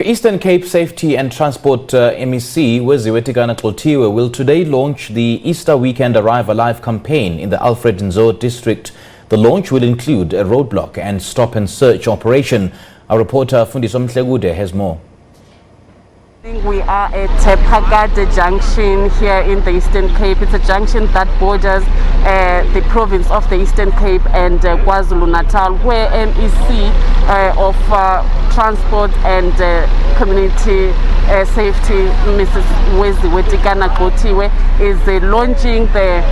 Eastern Cape Safety and Transport MEC Weziwe Tikana-Gxothiwe will today launch the Easter Weekend Arrive Alive campaign in the Alfred Nzo District. The launch will include a roadblock and stop and search operation. Our reporter Fundiswa Mhlekude has more. We are at Phakade Junction here in the Eastern Cape. It's a junction that borders the province of the Eastern Cape and KwaZulu-Natal, where MEC of Transport and Community Safety, Mrs. Weziwe Tikana-Gxothiwe, is launching the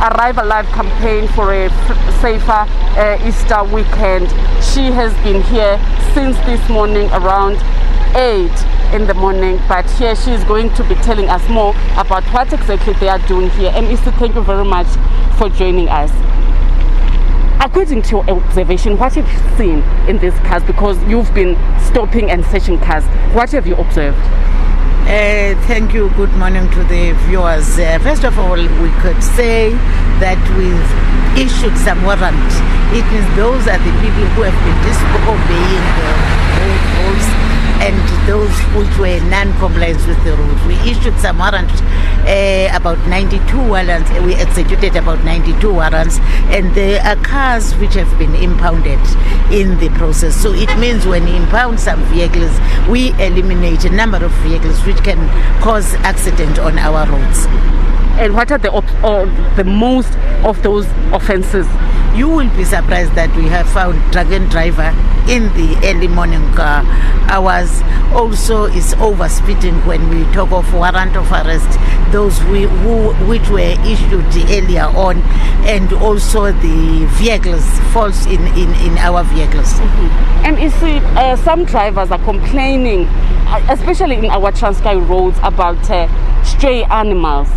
Arrive Alive campaign for a safer Easter weekend. She has been here since this morning around 8 in the morning, but here she is going to be telling us more about what exactly they are doing here. MEC, thank you very much for joining us. According to your observation, what have you seen in these cars? Because you've been stopping and searching cars. What have you observed? Thank you. Good morning to the viewers. First of all, we could say that we've issued some warrant. It means those are the people who have been disobeying the road rules and those which were non-compliant with the rules. We issued some warrants, about 92 warrants. We executed about 92 warrants, and there are cars which have been impounded in the process. So it means when we impound some vehicles, we eliminate a number of vehicles which can cause accident on our roads. And what are the most of those offences? You will be surprised that we have found drunk driver in the early morning hours. Also is overspeeding when we talk of warrant of arrest, those which were issued earlier on, and also the vehicles, faults in our vehicles. And you see, some drivers are complaining, especially in our Transkei roads, about stray animals.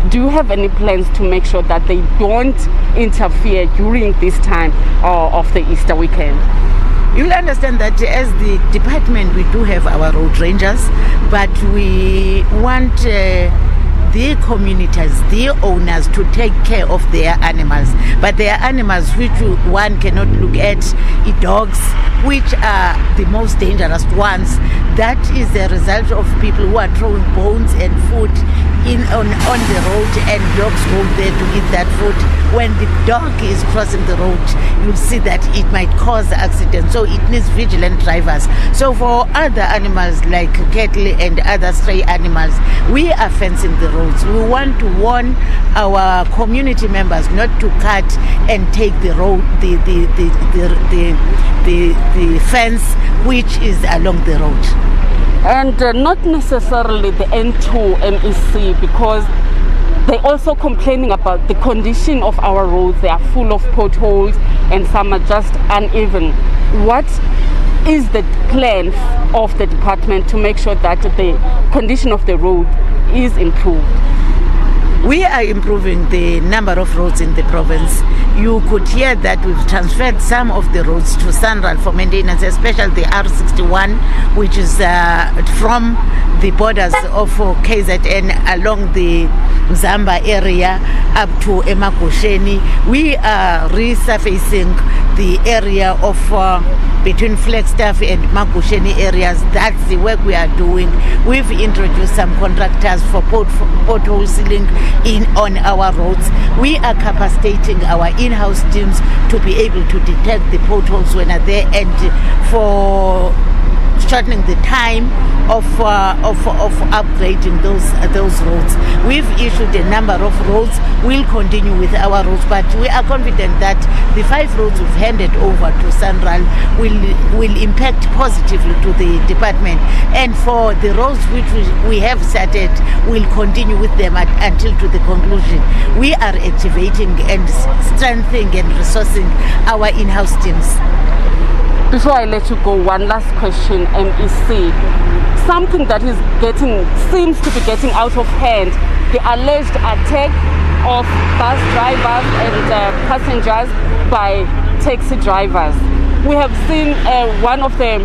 Do you have any plans to make sure that they don't interfere during this time of the Easter weekend? You'll understand that as the department, we do have our road rangers, but we want the communities, the owners, to take care of their animals. But there are animals which one cannot look at, dogs, which are the most dangerous ones. That is the result of people who are throwing bones and food on the road, and dogs go there to eat that food. When the dog is crossing the road, you'll see that it might cause accidents. So it needs vigilant drivers. So for other animals like cattle and other stray animals, we are fencing the roads. We want to warn our community members not to cut and take the road, the fence which is along the road. And not necessarily the N2 MEC, because they're also complaining about the condition of our roads. They are full of potholes and some are just uneven. What is the plan of the department to make sure that the condition of the road is improved? We are improving the number of roads in the province. You could hear that we've transferred some of the roads to Sanral for maintenance, especially the R61, which is from the borders of KZN along the Mzamba area up to Emakusheni. We are resurfacing the area of between Flagstaff and Makusheni areas. That's the work we are doing. We've introduced some contractors for pothole sealing on our roads. We are capacitating our in-house teams to be able to detect the potholes when are there, and for shortening the time of upgrading those roads. We've issued a number of roads. We'll continue with our roads, but we are confident that the 5 roads we've handed over to Sanral will impact positively to the department. And for the roads which we have started, we'll continue with them until to the conclusion. We are activating and strengthening and resourcing our in-house teams. Before I let you go, one last question, MEC. Something that seems to be getting out of hand, the alleged attack of bus drivers and passengers by taxi drivers. We have seen one of the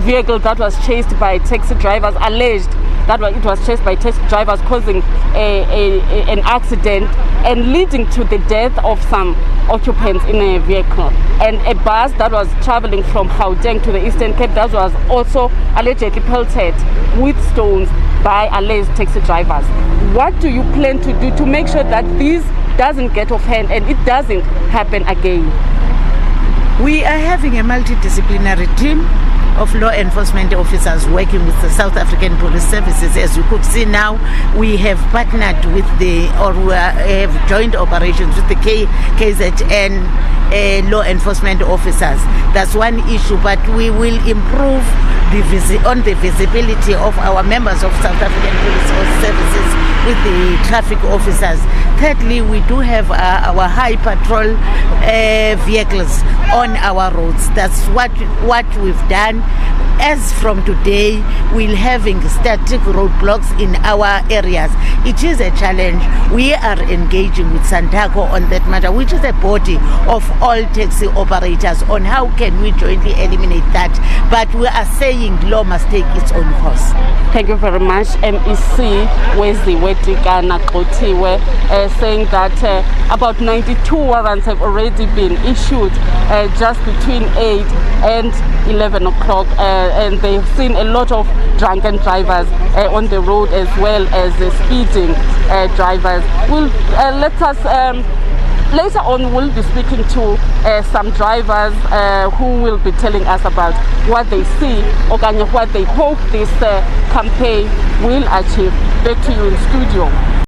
vehicles that was chased by taxi drivers, alleged that it was chased by taxi drivers, causing an accident and leading to the death of some occupants in a vehicle. And a bus that was traveling from Gauteng to the Eastern Cape that was also allegedly pelted with stones by alleged taxi drivers. What do you plan to do to make sure that this doesn't get off hand and it doesn't happen again? We are having a multidisciplinary team of law enforcement officers working with the South African Police Services. As you could see now, we have partnered with we have joint operations with the KZN law enforcement officers. That's one issue, but we will improve on the visibility of our members of South African Police Services with the traffic officers. Thirdly, we do have our high patrol vehicles on our roads. That's what we've done. As from today, we're having static roadblocks in our areas. It is a challenge. We are engaging with Santaco on that matter, which is a body of all taxi operators, on how can we jointly eliminate that. But we are saying law must take its own course. Thank you very much. MEC Weziwe Tikana-Gxothiwe saying that about 92 warrants have already been issued just between 8 and 11 o'clock, and they've seen a lot of drunken drivers on the road, as well as speeding drivers. Later on, we'll be speaking to some drivers who will be telling us about what they see or what they hope this campaign will achieve. Back to you in studio.